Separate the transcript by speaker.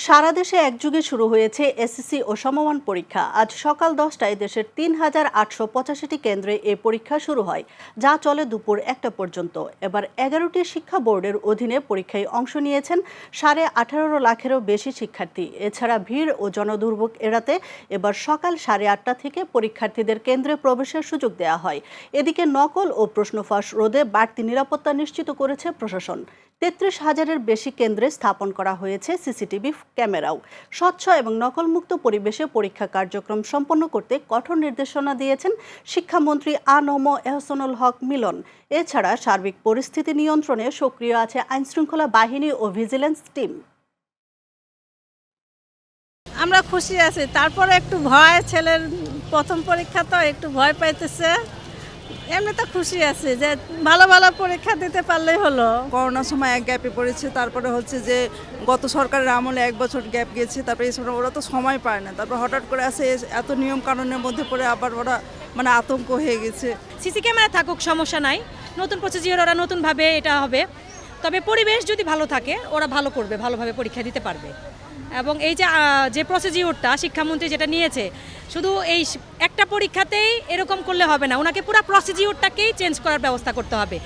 Speaker 1: সারা দেশে একযোগে শুরু হয়েছে এসএসসি ও সমমান পরীক্ষা। আজ সকাল 10টায় দেশের ৩,৮৮৫টি কেন্দ্রে এ পরীক্ষা শুরু হয়, যা চলে দুপুর 1টা পর্যন্ত। এবার 11টি শিক্ষা বোর্ডের অধীনে পরীক্ষায় অংশ নিয়েছেন 18.5 লাখেরও বেশি শিক্ষার্থী। এছাড়া ভিড় ও জনদুর্ভোগ এড়াতে এবার সকাল 8:30 থেকে পরীক্ষার্থীদের কেন্দ্রে প্রবেশের সুযোগ দেওয়া হয়। এদিকে নকল ও প্রশ্ন ফাঁস রোধে বাড়তি নিরাপত্তা নিশ্চিত করেছে প্রশাসন। 33,000-এর বেশি কেন্দ্রে স্থাপন করা হয়েছে সিসিটিভি ক্যামেরাও। স্বচ্ছ এবং নকলমুক্ত পরিবেশে পরীক্ষা কার্যক্রম সম্পন্ন করতে কঠোর নির্দেশনা দিয়েছেন শিক্ষামন্ত্রী আ.ন.ম এহসানুল হক মিলন। এছাড়া সার্বিক পরিস্থিতি নিয়ন্ত্রণে সক্রিয় আছে আইনশৃঙ্খলা বাহিনী ও ভিজিলেন্স টিম।
Speaker 2: আমরা খুশি আছি, তারপরে একটু ভয়, ছেলের প্রথম পরীক্ষা তো একটু ভয় পাইতেছে। এমনি তো খুশি আছি যে ভালো ভালো পরীক্ষা দিতে পারলেই হলো।
Speaker 3: করোনার সময় এক গ্যাপে পড়েছে, তারপরে হচ্ছে যে গত সরকারের আমলে 1 বছর গ্যাপ গেছে, তারপরে এই সময় ওরা তো সময় পায় না, তারপর হঠাৎ করে আসে এত নিয়ম কানুনের মধ্যে পড়ে আবার ওরা আতঙ্ক হয়ে গেছে।
Speaker 4: সিসি ক্যামেরা থাকুক সমস্যা নাই, নতুন প্রসিজিওর ওরা নতুনভাবে এটা হবে, তবে পরিবেশ যদি ভালো থাকে ওরা ভালো করবে, ভালোভাবে পরীক্ষা দিতে পারবে। এবং এই যে প্রসিজিওরটা শিক্ষামন্ত্রী যেটা নিয়েছে, শুধু এই একটা পরীক্ষাতেই এরকম করলে হবে না, ওনাকে পুরো প্রসিজিওরটাকেই চেঞ্জ করার ব্যবস্থা করতে হবে।